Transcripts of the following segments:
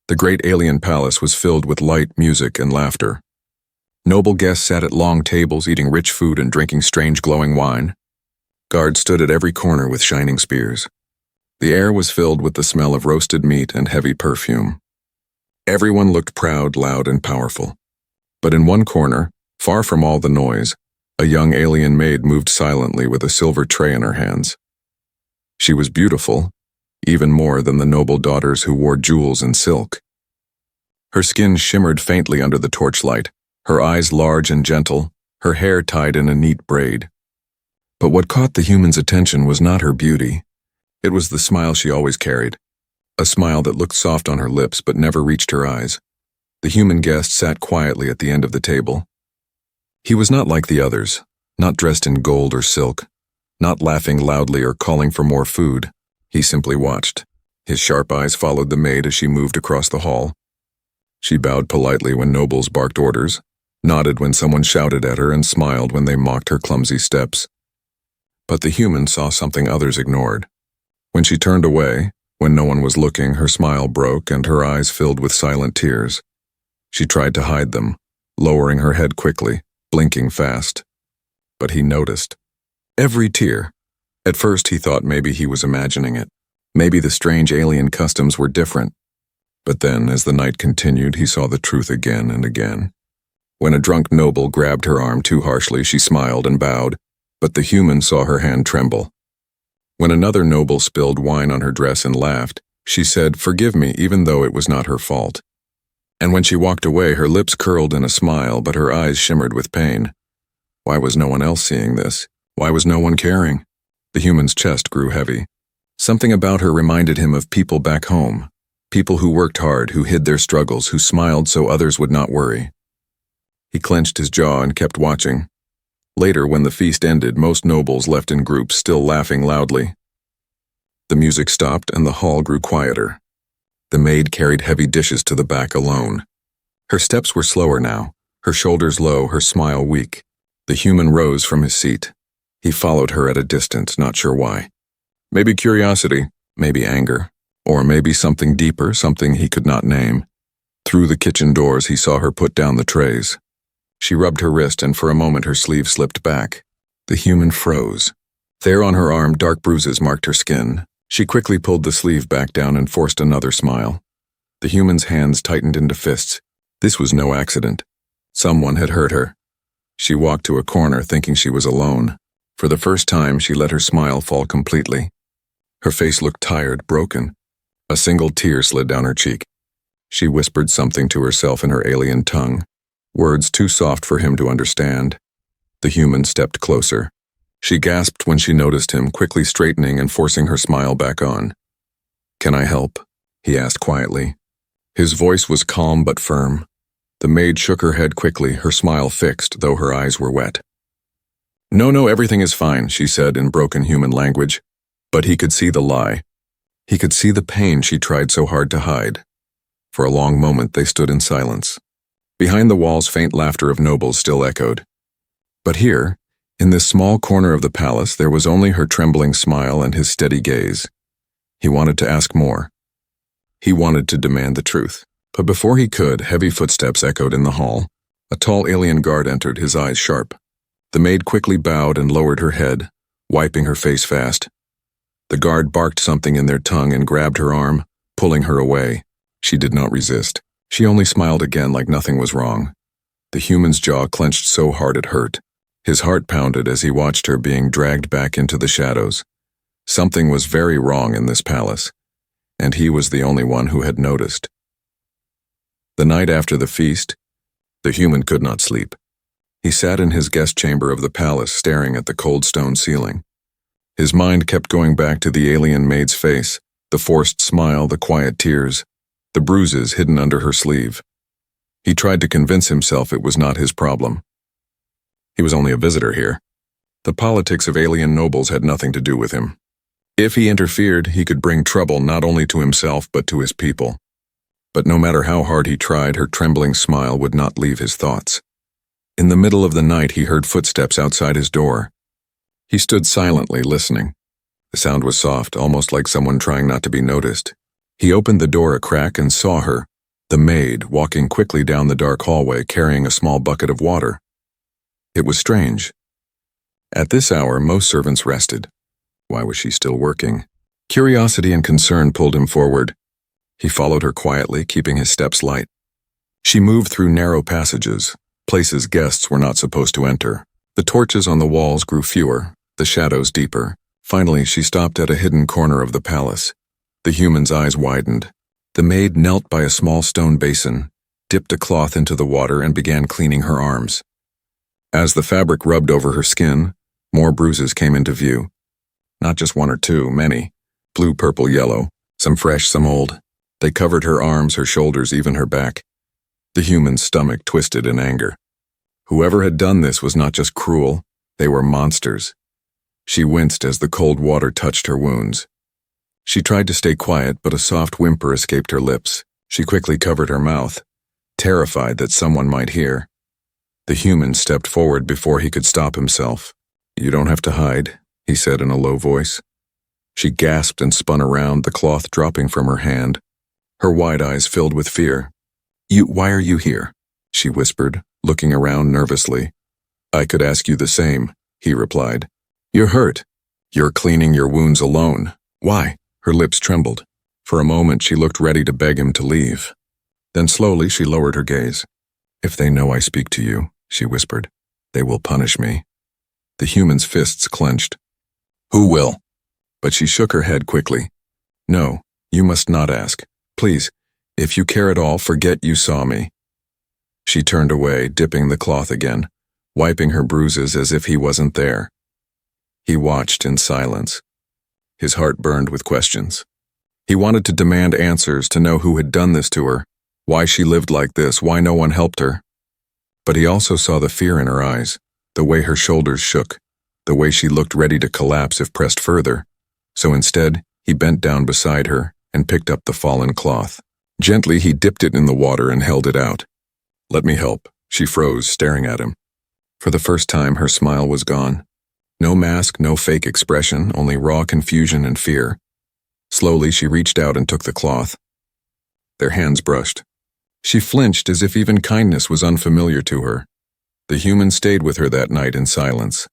The great alien palace was filled with light, music, and laughter. Noble guests sat at long tables eating rich food and drinking strange glowing wine. Guards stood at every corner with shining spears. The air was filled with the smell of roasted meat and heavy perfume. Everyone looked proud, loud, and powerful. But in one corner, far from all the noise, a young alien maid moved silently with a silver tray in her hands. She was beautiful, even more than the noble daughters who wore jewels and silk. Her skin shimmered faintly under the torchlight, her eyes large and gentle, her hair tied in a neat braid. But what caught the human's attention was not her beauty. It was the smile she always carried, a smile that looked soft on her lips but never reached her eyes. The human guest sat quietly at the end of the table. He was not like the others, not dressed in gold or silk, not laughing loudly or calling for more food. He simply watched. His sharp eyes followed the maid as she moved across the hall. She bowed politely when nobles barked orders, nodded when someone shouted at her, and smiled when they mocked her clumsy steps. But the human saw something others ignored. When she turned away, when no one was looking, her smile broke and her eyes filled with silent tears. She tried to hide them, lowering her head quickly, blinking fast. But he noticed. Every tear. At first he thought maybe he was imagining it. Maybe the strange alien customs were different. But then, as the night continued, he saw the truth again and again. When a drunk noble grabbed her arm too harshly, she smiled and bowed, but the human saw her hand tremble. When another noble spilled wine on her dress and laughed, she said, "Forgive me," even though it was not her fault. And when she walked away, her lips curled in a smile, but her eyes shimmered with pain. Why was no one else seeing this? Why was no one caring? The human's chest grew heavy. Something about her reminded him of people back home. People who worked hard, who hid their struggles, who smiled so others would not worry. He clenched his jaw and kept watching. Later, when the feast ended, most nobles left in groups, still laughing loudly. The music stopped and the hall grew quieter. The maid carried heavy dishes to the back alone. Her steps were slower now, her shoulders low, her smile weak. The human rose from his seat. He followed her at a distance, not sure why. Maybe curiosity, maybe anger, or maybe something deeper, something he could not name. Through the kitchen doors, he saw her put down the trays. She rubbed her wrist, and for a moment her sleeve slipped back. The human froze. There on her arm, dark bruises marked her skin. She quickly pulled the sleeve back down and forced another smile. The human's hands tightened into fists. This was no accident. Someone had hurt her. She walked to a corner, thinking she was alone. For the first time, she let her smile fall completely. Her face looked tired, broken. A single tear slid down her cheek. She whispered something to herself in her alien tongue, words too soft for him to understand. The human stepped closer. She gasped when she noticed him, quickly straightening and forcing her smile back on. "Can I help?" he asked quietly. His voice was calm but firm. The maid shook her head quickly, her smile fixed, though her eyes were wet. No, everything is fine," she said in broken human language. But he could see the lie. He could see the pain she tried so hard to hide. For a long moment they stood in silence. Behind the walls, faint laughter of nobles still echoed. But here, in this small corner of the palace, there was only her trembling smile and his steady gaze. He wanted to ask more. He wanted to demand the truth. But before he could, heavy footsteps echoed in the hall. A tall alien guard entered, his eyes sharp. The maid quickly bowed and lowered her head, wiping her face fast. The guard barked something in their tongue and grabbed her arm, pulling her away. She did not resist. She only smiled again like nothing was wrong. The human's jaw clenched so hard it hurt. His heart pounded as he watched her being dragged back into the shadows. Something was very wrong in this palace, and he was the only one who had noticed. The night after the feast, the human could not sleep. He sat in his guest chamber of the palace, staring at the cold stone ceiling. His mind kept going back to the alien maid's face, the forced smile, the quiet tears, the bruises hidden under her sleeve. He tried to convince himself it was not his problem. He was only a visitor here. The politics of alien nobles had nothing to do with him. If he interfered, he could bring trouble not only to himself but to his people. But no matter how hard he tried, her trembling smile would not leave his thoughts. In the middle of the night, he heard footsteps outside his door. He stood silently, listening. The sound was soft, almost like someone trying not to be noticed. He opened the door a crack and saw her, The maid, walking quickly down the dark hallway carrying a small bucket of water. It was strange. At this hour, most servants rested. Why was she still working? Curiosity and concern pulled him forward. He followed her quietly, keeping his steps light. She moved through narrow passages, places guests were not supposed to enter. The torches on the walls grew fewer, the shadows deeper. Finally, she stopped at a hidden corner of the palace. The human's eyes widened. The maid knelt by a small stone basin, dipped a cloth into the water, and began cleaning her arms. As the fabric rubbed over her skin, more bruises came into view. Not just one or two, many. Blue, purple, yellow, some fresh, some old. They covered her arms, her shoulders, even her back. The human's stomach twisted in anger. Whoever had done this was not just cruel, they were monsters. She winced as the cold water touched her wounds. She tried to stay quiet, but a soft whimper escaped her lips. She quickly covered her mouth, terrified that someone might hear. The human stepped forward before he could stop himself. "You don't have to hide," he said in a low voice. She gasped and spun around, the cloth dropping from her hand. Her wide eyes filled with fear. Why are you here?" she whispered, looking around nervously. "I could ask you the same," he replied. "You're hurt. You're cleaning your wounds alone. Why?" Her lips trembled. For a moment she looked ready to beg him to leave. Then slowly she lowered her gaze. "If they know I speak to you," she whispered, "they will punish me." The human's fists clenched. "Who will?" But she shook her head quickly. "No, you must not ask. Please, if you care at all, forget you saw me." She turned away, dipping the cloth again, wiping her bruises as if he wasn't there. He watched in silence. His heart burned with questions. He wanted to demand answers, to know who had done this to her, why she lived like this, why no one helped her. But he also saw the fear in her eyes, the way her shoulders shook, the way she looked ready to collapse if pressed further. So instead, he bent down beside her and picked up the fallen cloth. Gently, he dipped it in the water and held it out. "Let me help." She froze, staring at him. For the first time, her smile was gone. No mask, no fake expression, only raw confusion and fear. Slowly, she reached out and took the cloth. Their hands brushed. She flinched as if even kindness was unfamiliar to her. The human stayed with her that night in silence.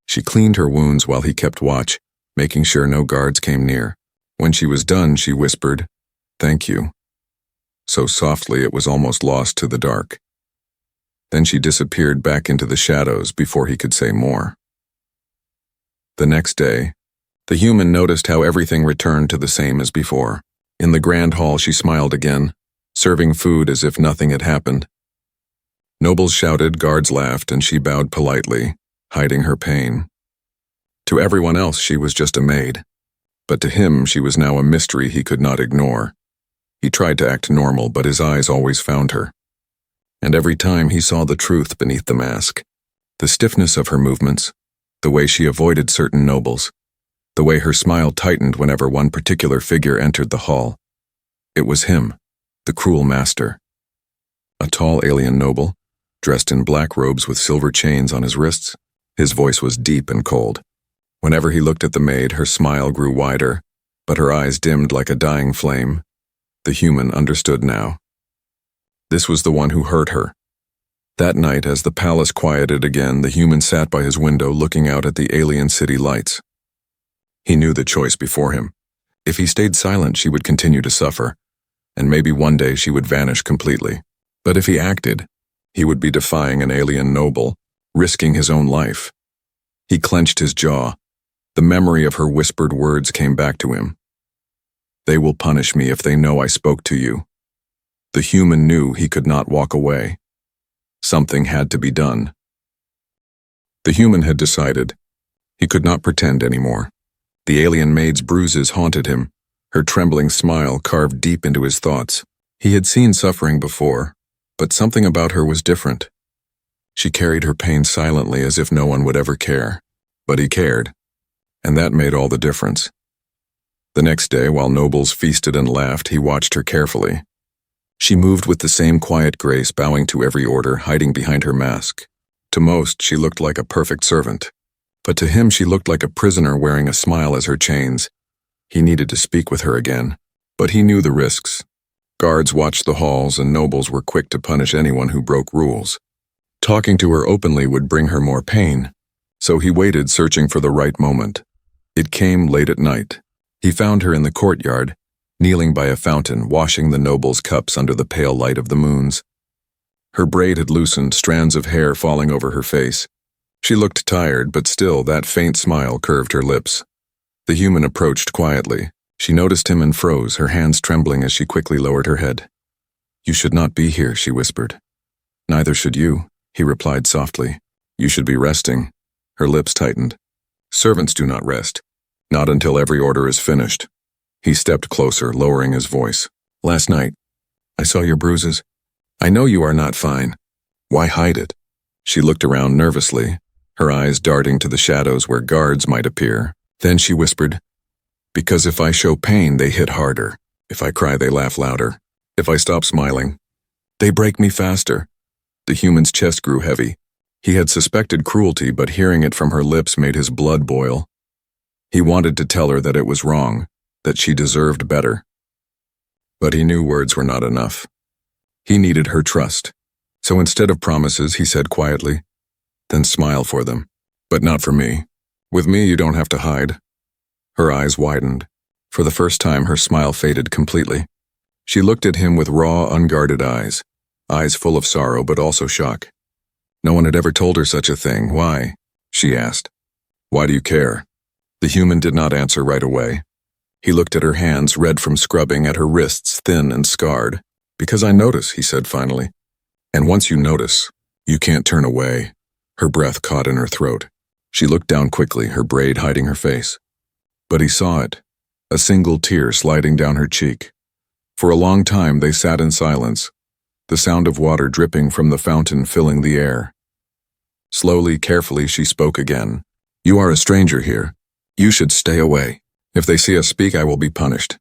She cleaned her wounds while he kept watch, making sure no guards came near. When she was done, she whispered, "Thank you." So softly it was almost lost to the dark. Then she disappeared back into the shadows before he could say more. The next day, the human noticed how everything returned to the same as before. In the grand hall she smiled again, serving food as if nothing had happened. Nobles shouted, guards laughed, and she bowed politely, hiding her pain. To everyone else she was just a maid, but to him she was now a mystery he could not ignore. He tried to act normal, but his eyes always found her. And every time he saw the truth beneath the mask. The stiffness of her movements, the way she avoided certain nobles, the way her smile tightened whenever one particular figure entered the hall. It was him, the cruel master. A tall alien noble, dressed in black robes with silver chains on his wrists. His voice was deep and cold. Whenever he looked at the maid, her smile grew wider, but her eyes dimmed like a dying flame. The human understood now. This was the one who hurt her. That night, as the palace quieted again, the human sat by his window looking out at the alien city lights. He knew the choice before him. If he stayed silent, she would continue to suffer, and maybe one day she would vanish completely. But if he acted, he would be defying an alien noble, risking his own life. He clenched his jaw. The memory of her whispered words came back to him. "They will punish me if they know I spoke to you." The human knew he could not walk away. Something had to be done. The human had decided. He could not pretend anymore. The alien maid's bruises haunted him, her trembling smile carved deep into his thoughts. He had seen suffering before, but something about her was different. She carried her pain silently as if no one would ever care. But he cared, and that made all the difference. The next day, while nobles feasted and laughed, he watched her carefully. She moved with the same quiet grace, bowing to every order, hiding behind her mask. To most, she looked like a perfect servant. But to him, she looked like a prisoner wearing a smile as her chains. He needed to speak with her again, but he knew the risks. Guards watched the halls, and nobles were quick to punish anyone who broke rules. Talking to her openly would bring her more pain, so he waited, searching for the right moment. It came late at night. He found her in the courtyard, kneeling by a fountain, washing the nobles' cups under the pale light of the moons. Her braid had loosened, strands of hair falling over her face. She looked tired, but still that faint smile curved her lips. The human approached quietly. She noticed him and froze, her hands trembling as she quickly lowered her head. "You should not be here," she whispered. "Neither should you," he replied softly. "You should be resting." Her lips tightened. "Servants do not rest. Not until every order is finished." He stepped closer, lowering his voice. "Last night, I saw your bruises. I know you are not fine. Why hide it?" She looked around nervously, her eyes darting to the shadows where guards might appear. Then she whispered, "Because if I show pain, they hit harder. If I cry, they laugh louder. If I stop smiling, they break me faster." The human's chest grew heavy. He had suspected cruelty, but hearing it from her lips made his blood boil. He wanted to tell her that it was wrong, that she deserved better. But he knew words were not enough. He needed her trust. So instead of promises, he said quietly, "Then smile for them. But not for me. With me, you don't have to hide." Her eyes widened. For the first time, her smile faded completely. She looked at him with raw, unguarded eyes full of sorrow but also shock. No one had ever told her such a thing. "Why?" she asked. "Why do you care?" The human did not answer right away. He looked at her hands, red from scrubbing, at her wrists, thin and scarred. "Because I notice," he said finally. "And once you notice, you can't turn away." Her breath caught in her throat. She looked down quickly, her braid hiding her face. But he saw it, a single tear sliding down her cheek. For a long time they sat in silence, the sound of water dripping from the fountain filling the air. Slowly, carefully, she spoke again. "You are a stranger here. You should stay away. If they see us speak, I will be punished."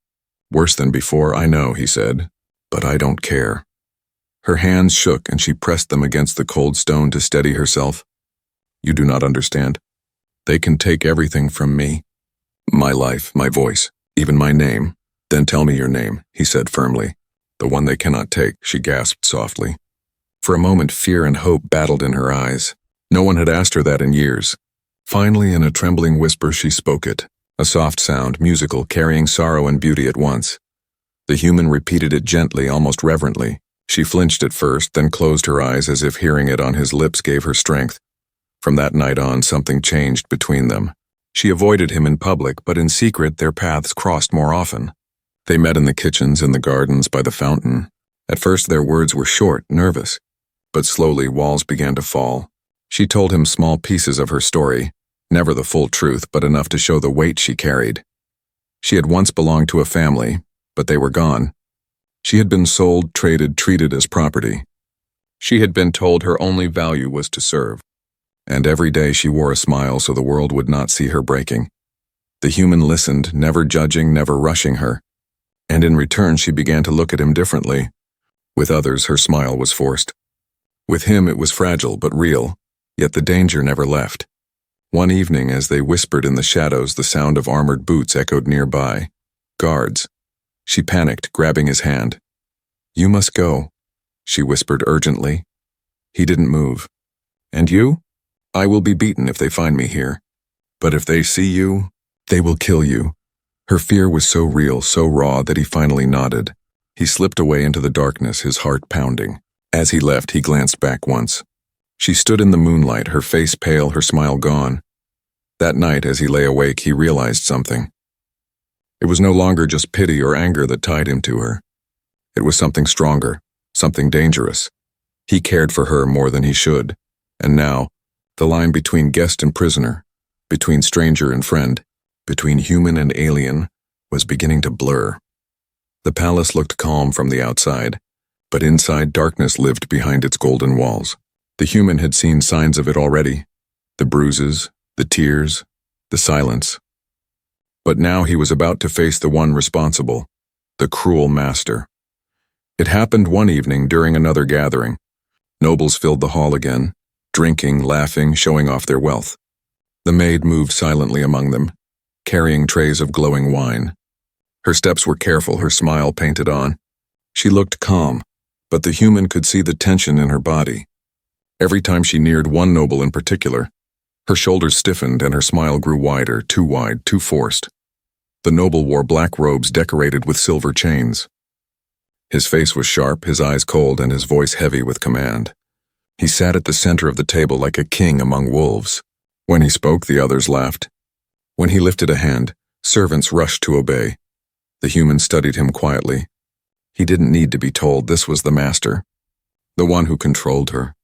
"Worse than before, I know," he said, "but I don't care." Her hands shook and she pressed them against the cold stone to steady herself. "You do not understand. They can take everything from me. My life, my voice, even my name." "Then tell me your name," he said firmly. "The one they cannot take," she gasped softly. For a moment, fear and hope battled in her eyes. No one had asked her that in years. Finally, in a trembling whisper, she spoke it, a soft sound, musical, carrying sorrow and beauty at once. The human repeated it gently, almost reverently. She flinched at first, then closed her eyes as if hearing it on his lips gave her strength. From that night on, something changed between them. She avoided him in public, but in secret their paths crossed more often. They met in the kitchens, in the gardens, by the fountain. At first their words were short, nervous, but slowly walls began to fall. She told him small pieces of her story, never the full truth, but enough to show the weight she carried. She had once belonged to a family, but they were gone. She had been sold, traded, treated as property. She had been told her only value was to serve. And every day she wore a smile so the world would not see her breaking. The human listened, never judging, never rushing her. And in return she began to look at him differently. With others her smile was forced. With him it was fragile but real, yet the danger never left. One evening, as they whispered in the shadows, the sound of armored boots echoed nearby. Guards. She panicked, grabbing his hand. "You must go," she whispered urgently. He didn't move. "And you?" "I will be beaten if they find me here. But if they see you, they will kill you." Her fear was so real, so raw, that he finally nodded. He slipped away into the darkness, his heart pounding. As he left, he glanced back once. She stood in the moonlight, her face pale, her smile gone. That night, as he lay awake, he realized something. It was no longer just pity or anger that tied him to her. It was something stronger, something dangerous. He cared for her more than he should, and now, the line between guest and prisoner, between stranger and friend, between human and alien, was beginning to blur. The palace looked calm from the outside, but inside darkness lived behind its golden walls. The human had seen signs of it already, the bruises, the tears, the silence. But now he was about to face the one responsible, the cruel master. It happened one evening during another gathering. Nobles filled the hall again, drinking, laughing, showing off their wealth. The maid moved silently among them, carrying trays of glowing wine. Her steps were careful, her smile painted on. She looked calm, but the human could see the tension in her body. Every time she neared one noble in particular, her shoulders stiffened and her smile grew wider, too wide, too forced. The noble wore black robes decorated with silver chains. His face was sharp, his eyes cold, and his voice heavy with command. He sat at the center of the table like a king among wolves. When he spoke, the others laughed. When he lifted a hand, servants rushed to obey. The human studied him quietly. He didn't need to be told this was the master, the one who controlled her,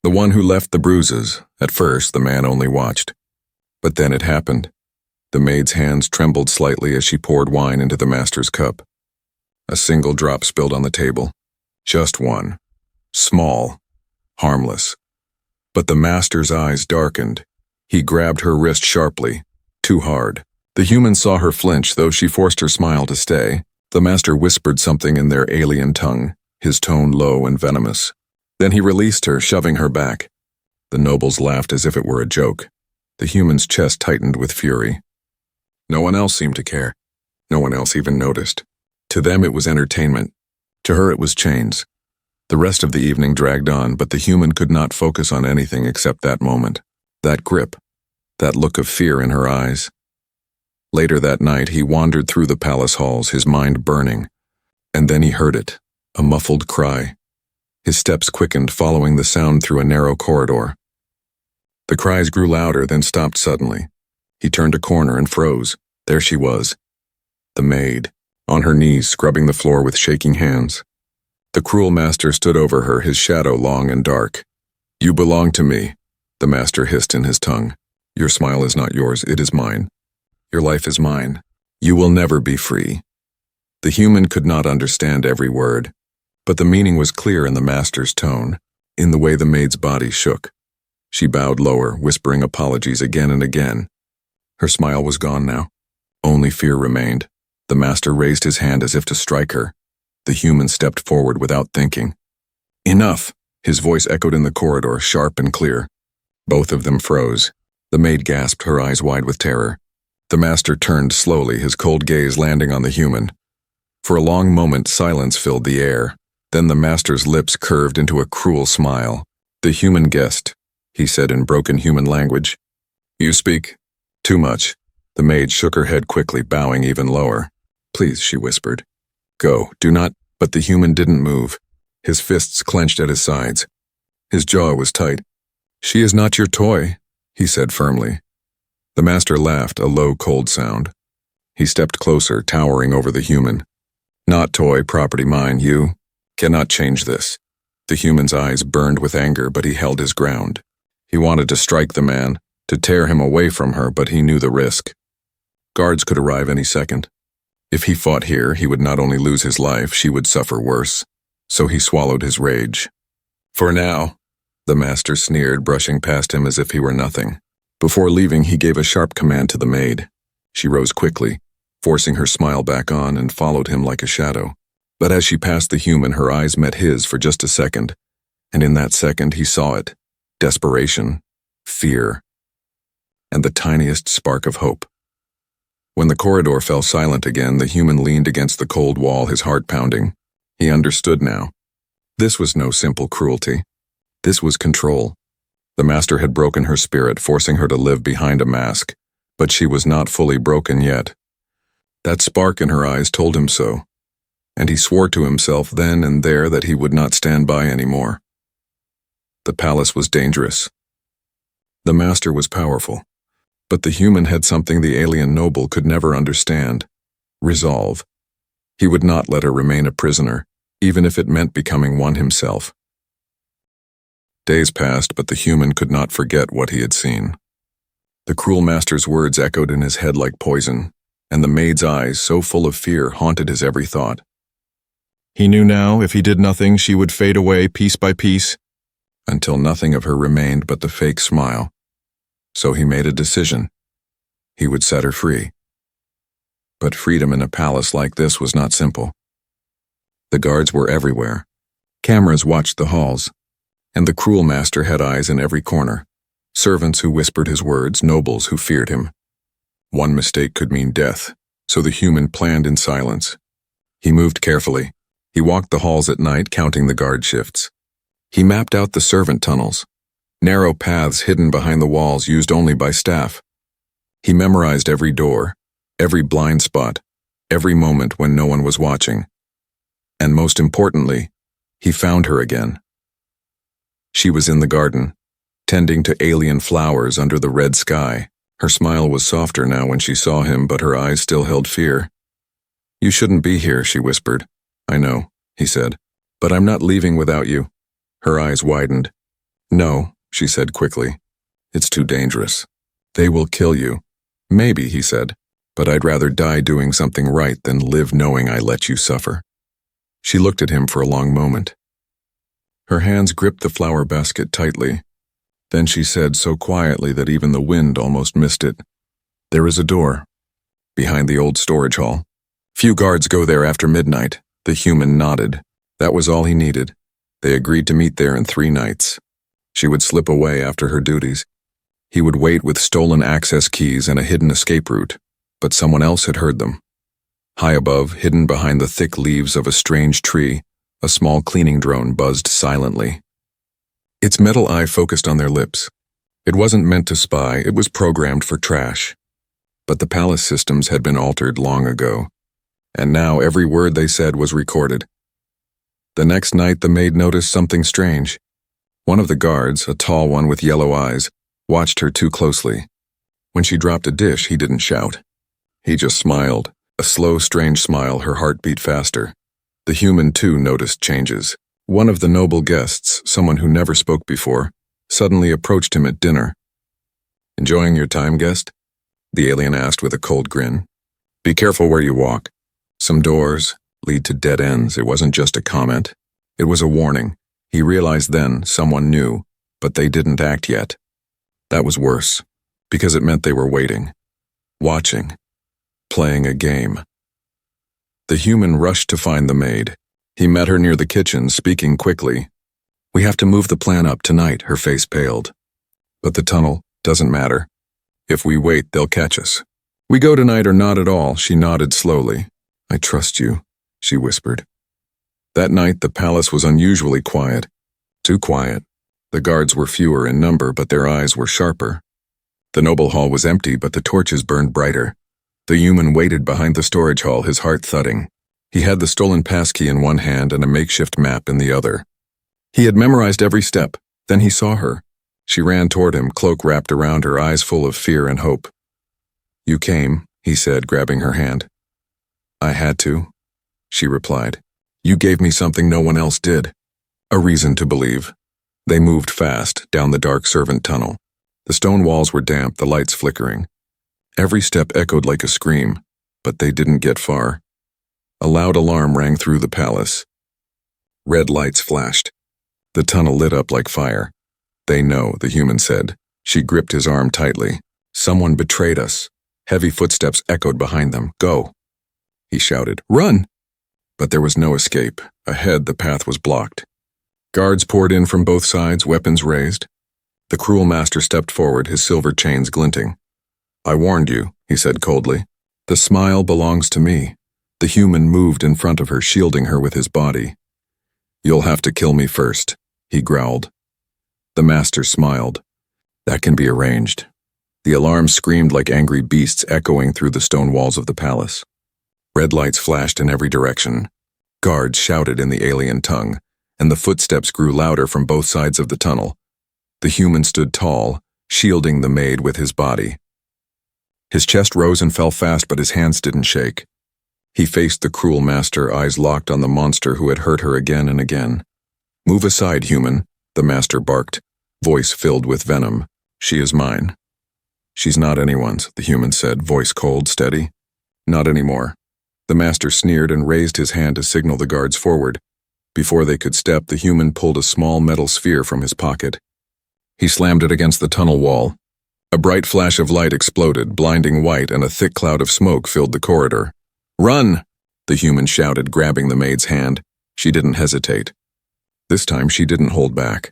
the one who left the bruises. At first, the man only watched. But then it happened. The maid's hands trembled slightly as she poured wine into the master's cup. A single drop spilled on the table. Just one. Small. Harmless. But the master's eyes darkened. He grabbed her wrist sharply. Too hard. The human saw her flinch, though she forced her smile to stay. The master whispered something in their alien tongue, his tone low and venomous. Then he released her, shoving her back. The nobles laughed as if it were a joke. The human's chest tightened with fury. No one else seemed to care. No one else even noticed. To them it was entertainment. To her it was chains. The rest of the evening dragged on, but the human could not focus on anything except that moment. That grip. That look of fear in her eyes. Later that night he wandered through the palace halls, his mind burning. And then he heard it. A muffled cry. His steps quickened, following the sound through a narrow corridor. The cries grew louder, then stopped suddenly. He turned a corner and froze. There she was. The maid, on her knees, scrubbing the floor with shaking hands. The cruel master stood over her, his shadow long and dark. "You belong to me," the master hissed in his tongue. "Your smile is not yours, it is mine. Your life is mine. You will never be free." The human could not understand every word, but the meaning was clear in the master's tone, in the way the maid's body shook. She bowed lower, whispering apologies again and again. Her smile was gone now. Only fear remained. The master raised his hand as if to strike her. The human stepped forward without thinking. "Enough!" His voice echoed in the corridor, sharp and clear. Both of them froze. The maid gasped, her eyes wide with terror. The master turned slowly, his cold gaze landing on the human. For a long moment, silence filled the air. Then the master's lips curved into a cruel smile. "The human guessed," he said in broken human language. "You speak too much." The maid shook her head quickly, bowing even lower. "Please," she whispered. "Go, do not." But the human didn't move. His fists clenched at his sides. His jaw was tight. "She is not your toy," he said firmly. The master laughed, a low, cold sound. He stepped closer, towering over the human. "Not toy, property mine, you cannot change this." The human's eyes burned with anger, but he held his ground. He wanted to strike the man, to tear him away from her, but he knew the risk. Guards could arrive any second. If he fought here, he would not only lose his life, she would suffer worse. So he swallowed his rage. "For now," the master sneered, brushing past him as if he were nothing. Before leaving, he gave a sharp command to the maid. She rose quickly, forcing her smile back on, and followed him like a shadow. But as she passed the human, her eyes met his for just a second. And in that second, he saw it. Desperation, fear, and the tiniest spark of hope. When the corridor fell silent again, the human leaned against the cold wall, his heart pounding. He understood now. This was no simple cruelty. This was control. The master had broken her spirit, forcing her to live behind a mask, but she was not fully broken yet. That spark in her eyes told him so, and he swore to himself then and there that he would not stand by anymore. The palace was dangerous. The master was powerful. But the human had something the alien noble could never understand: resolve. He would not let her remain a prisoner, even if it meant becoming one himself. Days passed, but the human could not forget what he had seen. The cruel master's words echoed in his head like poison, and the maid's eyes, so full of fear, haunted his every thought. He knew now, if he did nothing, she would fade away piece by piece, until nothing of her remained but the fake smile. So he made a decision. He would set her free. But freedom in a palace like this was not simple. The guards were everywhere. Cameras watched the halls, and the cruel master had eyes in every corner. Servants who whispered his words, nobles who feared him. One mistake could mean death, so the human planned in silence. He moved carefully. He walked the halls at night, counting the guard shifts. He mapped out the servant tunnels, narrow paths hidden behind the walls used only by staff. He memorized every door, every blind spot, every moment when no one was watching. And most importantly, he found her again. She was in the garden, tending to alien flowers under the red sky. Her smile was softer now when she saw him, but her eyes still held fear. "You shouldn't be here," she whispered. "I know," he said, "but I'm not leaving without you." Her eyes widened. "No," she said quickly. "It's too dangerous. They will kill you." "Maybe," he said, "but I'd rather die doing something right than live knowing I let you suffer." She looked at him for a long moment. Her hands gripped the flower basket tightly. Then she said so quietly that even the wind almost missed it, "There is a door, behind the old storage hall. Few guards go there after midnight." The human nodded. That was all he needed. They agreed to meet there in 3 nights. She would slip away after her duties. He would wait with stolen access keys and a hidden escape route, but someone else had heard them. High above, hidden behind the thick leaves of a strange tree, a small cleaning drone buzzed silently. Its metal eye focused on their lips. It wasn't meant to spy, it was programmed for trash. But the palace systems had been altered long ago, and now every word they said was recorded. The next night the maid noticed something strange. One of the guards, a tall one with yellow eyes, watched her too closely. When she dropped a dish, he didn't shout. He just smiled, a slow, strange smile. Her heart beat faster. The human, too, noticed changes. One of the noble guests, someone who never spoke before, suddenly approached him at dinner. "Enjoying your time, guest?" the alien asked with a cold grin. "Be careful where you walk. Some doors lead to dead ends." It wasn't just a comment. It was a warning. He realized then someone knew, but they didn't act yet. That was worse, because it meant they were waiting, watching, playing a game. The human rushed to find the maid. He met her near the kitchen, speaking quickly. "We have to move the plan up tonight." Her face paled. "But the tunnel doesn't matter. If we wait, they'll catch us. We go tonight or not at all." She nodded slowly. "I trust you," she whispered. That night, the palace was unusually quiet. Too quiet. The guards were fewer in number, but their eyes were sharper. The noble hall was empty, but the torches burned brighter. The human waited behind the storage hall, his heart thudding. He had the stolen passkey in one hand and a makeshift map in the other. He had memorized every step. Then he saw her. She ran toward him, cloak wrapped around her, eyes full of fear and hope. "You came," he said, grabbing her hand. "I had to," she replied. "You gave me something no one else did. A reason to believe." They moved fast down the dark servant tunnel. The stone walls were damp, the lights flickering. Every step echoed like a scream, but they didn't get far. A loud alarm rang through the palace. Red lights flashed. The tunnel lit up like fire. "They know," the human said. She gripped his arm tightly. "Someone betrayed us." Heavy footsteps echoed behind them. "Go," he shouted. "Run!" But there was no escape. Ahead, the path was blocked. Guards poured in from both sides, weapons raised. The cruel master stepped forward, his silver chains glinting. "I warned you," he said coldly. "The smile belongs to me." The human moved in front of her, shielding her with his body. "You'll have to kill me first," he growled. The master smiled. "That can be arranged." The alarm screamed like angry beasts echoing through the stone walls of the palace. Red lights flashed in every direction. Guards shouted in the alien tongue, and the footsteps grew louder from both sides of the tunnel. The human stood tall, shielding the maid with his body. His chest rose and fell fast, but his hands didn't shake. He faced the cruel master, eyes locked on the monster who had hurt her again and again. "Move aside, human," the master barked, voice filled with venom. "She is mine." "She's not anyone's," the human said, voice cold, steady. "Not anymore." The master sneered and raised his hand to signal the guards forward. Before they could step, the human pulled a small metal sphere from his pocket. He slammed it against the tunnel wall. A bright flash of light exploded, blinding white, and a thick cloud of smoke filled the corridor. "Run!" the human shouted, grabbing the maid's hand. She didn't hesitate. This time she didn't hold back.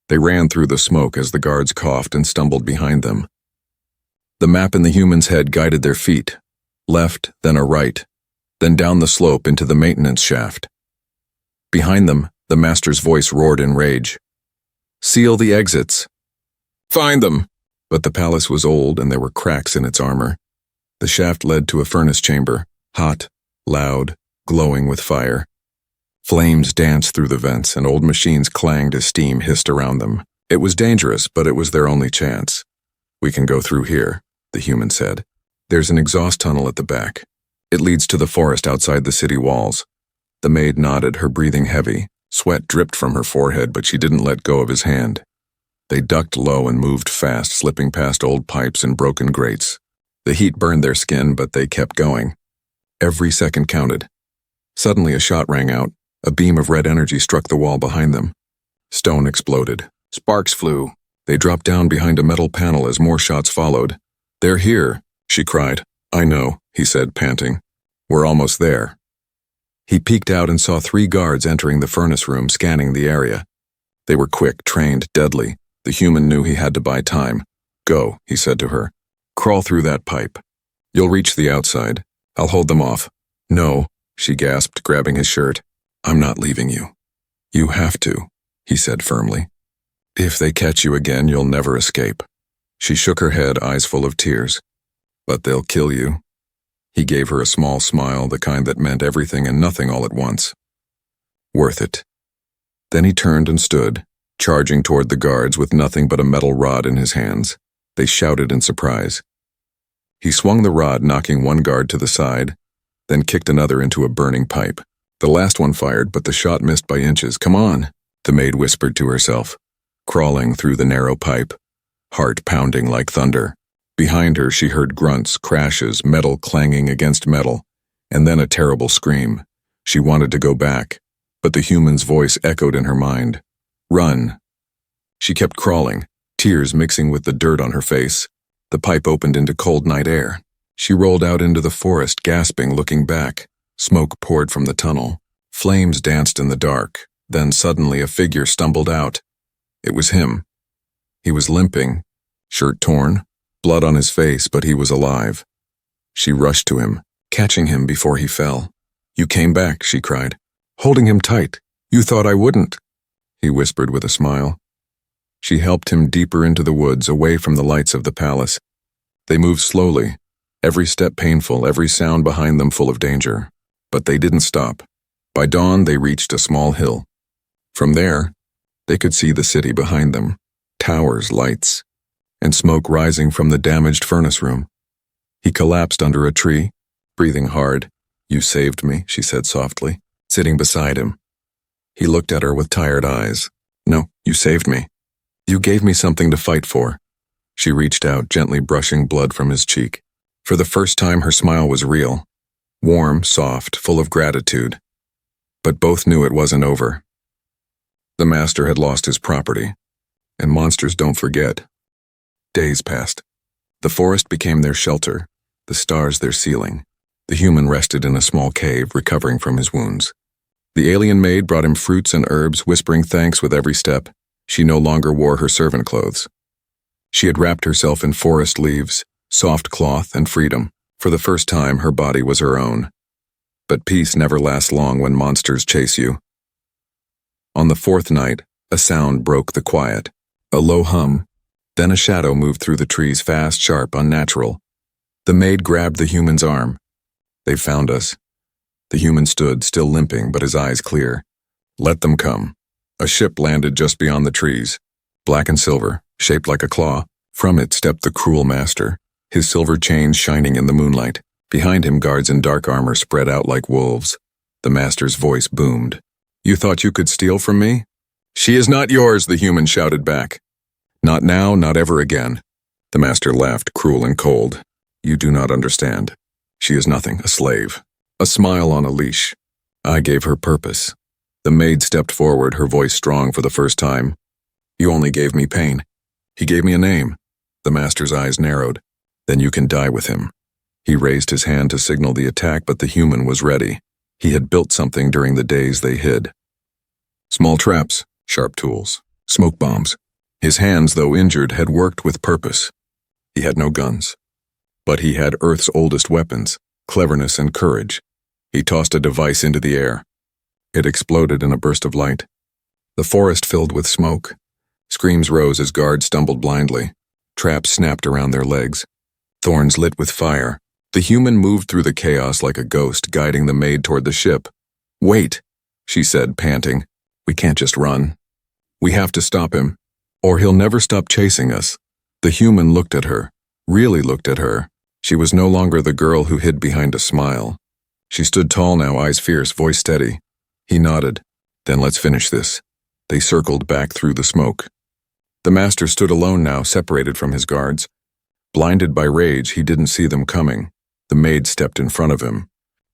They ran through the smoke as the guards coughed and stumbled behind them. The map in the human's head guided their feet. Left, then a right, then down the slope into the maintenance shaft. Behind them, the master's voice roared in rage. "Seal the exits." "Find them!" But the palace was old and there were cracks in its armor. The shaft led to a furnace chamber, hot, loud, glowing with fire. Flames danced through the vents and old machines clanged as steam hissed around them. It was dangerous, but it was their only chance. "We can go through here," the human said. "There's an exhaust tunnel at the back. It leads to the forest outside the city walls." The maid nodded, her breathing heavy. Sweat dripped from her forehead, but she didn't let go of his hand. They ducked low and moved fast, slipping past old pipes and broken grates. The heat burned their skin, but they kept going. Every second counted. Suddenly a shot rang out. A beam of red energy struck the wall behind them. Stone exploded. Sparks flew. They dropped down behind a metal panel as more shots followed. "They're here," she cried. "I know," he said, panting. "We're almost there." He peeked out and saw 3 guards entering the furnace room, scanning the area. They were quick, trained, deadly. The human knew he had to buy time. "Go," he said to her. "Crawl through that pipe. You'll reach the outside. I'll hold them off." "No," she gasped, grabbing his shirt. "I'm not leaving you." "You have to," he said firmly. "If they catch you again, you'll never escape." She shook her head, eyes full of tears. "But they'll kill you." He gave her a small smile, the kind that meant everything and nothing all at once. "Worth it." Then he turned and stood, charging toward the guards with nothing but a metal rod in his hands. They shouted in surprise. He swung the rod, knocking one guard to the side, then kicked another into a burning pipe. The last one fired, but the shot missed by inches. "Come on," the maid whispered to herself, crawling through the narrow pipe, heart pounding like thunder. Behind her, she heard grunts, crashes, metal clanging against metal, and then a terrible scream. She wanted to go back, but the human's voice echoed in her mind. "Run." She kept crawling, tears mixing with the dirt on her face. The pipe opened into cold night air. She rolled out into the forest, gasping, looking back. Smoke poured from the tunnel. Flames danced in the dark. Then suddenly a figure stumbled out. It was him. He was limping, shirt torn, blood on his face, but he was alive. She rushed to him, catching him before he fell. "You came back," she cried, holding him tight. "You thought I wouldn't," he whispered with a smile. She helped him deeper into the woods, away from the lights of the palace. They moved slowly, every step painful, every sound behind them full of danger. But they didn't stop. By dawn, they reached a small hill. From there, they could see the city behind them, towers, lights, and smoke rising from the damaged furnace room. He collapsed under a tree, breathing hard. "You saved me," she said softly, sitting beside him. He looked at her with tired eyes. "No, you saved me. You gave me something to fight for." She reached out, gently brushing blood from his cheek. For the first time, her smile was real, warm, soft, full of gratitude. But both knew it wasn't over. The master had lost his property, and monsters don't forget. Days passed. The forest became their shelter, the stars their ceiling. The human rested in a small cave, recovering from his wounds. The alien maid brought him fruits and herbs, whispering thanks with every step. She no longer wore her servant clothes. She had wrapped herself in forest leaves, soft cloth, and freedom. For the first time, her body was her own. But peace never lasts long when monsters chase you. On the 4th night, a sound broke the quiet. A low hum. Then a shadow moved through the trees, fast, sharp, unnatural. The maid grabbed the human's arm. "They've found us." The human stood, still limping, but his eyes clear. "Let them come." A ship landed just beyond the trees, black and silver, shaped like a claw. From it stepped the cruel master, his silver chains shining in the moonlight. Behind him, guards in dark armor spread out like wolves. The master's voice boomed. "You thought you could steal from me? She is not yours," the human shouted back. "Not now, not ever again." The master laughed, cruel and cold. "You do not understand. She is nothing, a slave. A smile on a leash. I gave her purpose." The maid stepped forward, her voice strong for the first time. "You only gave me pain. He gave me a name." The master's eyes narrowed. "Then you can die with him." He raised his hand to signal the attack, but the human was ready. He had built something during the days they hid. Small traps, sharp tools, smoke bombs. His hands, though injured, had worked with purpose. He had no guns. But he had Earth's oldest weapons, cleverness and courage. He tossed a device into the air. It exploded in a burst of light. The forest filled with smoke. Screams rose as guards stumbled blindly. Traps snapped around their legs. Thorns lit with fire. The human moved through the chaos like a ghost, guiding the maid toward the ship. "Wait," she said, panting. "We can't just run. We have to stop him, or he'll never stop chasing us." The human looked at her, really looked at her. She was no longer the girl who hid behind a smile. She stood tall now, eyes fierce, voice steady. He nodded. "Then let's finish this." They circled back through the smoke. The master stood alone now, separated from his guards. Blinded by rage, he didn't see them coming. The maid stepped in front of him.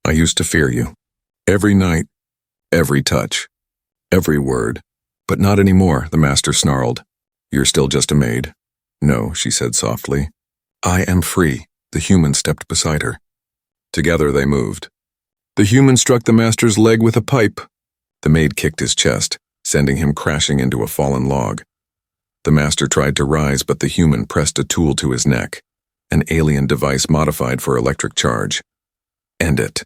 "I used to fear you. Every night, every touch, every word. But not anymore," the master snarled. "You're still just a maid." "No," she said softly. "I am free." The human stepped beside her. Together they moved. The human struck the master's leg with a pipe. The maid kicked his chest, sending him crashing into a fallen log. The master tried to rise, but the human pressed a tool to his neck, an alien device modified for electric charge. "End it,"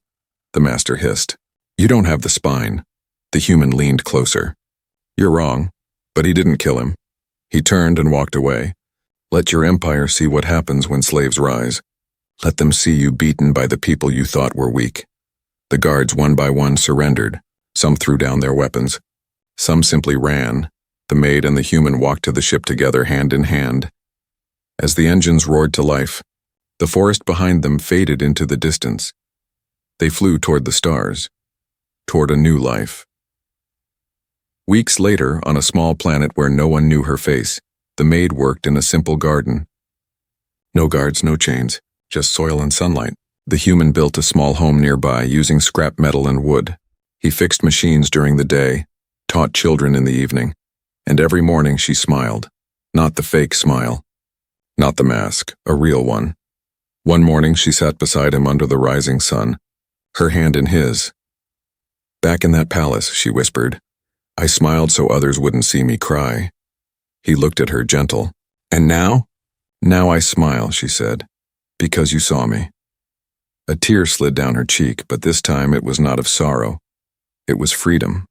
the master hissed. "You don't have the spine." The human leaned closer. "You're wrong," but he didn't kill him. He turned and walked away. "Let your empire see what happens when slaves rise. Let them see you beaten by the people you thought were weak." The guards one by one surrendered. Some threw down their weapons. Some simply ran. The maid and the human walked to the ship together, hand in hand. As the engines roared to life, the forest behind them faded into the distance. They flew toward the stars, toward a new life. Weeks later, on a small planet where no one knew her face, the maid worked in a simple garden. No guards, no chains, just soil and sunlight. The human built a small home nearby using scrap metal and wood. He fixed machines during the day, taught children in the evening, and every morning she smiled. Not the fake smile. Not the mask, a real one. One morning she sat beside him under the rising sun, her hand in his. "Back in that palace," she whispered, "I smiled so others wouldn't see me cry." He looked at her, gentle. "And now?" "Now I smile," she said, "because you saw me." A tear slid down her cheek, but this time it was not of sorrow. It was freedom.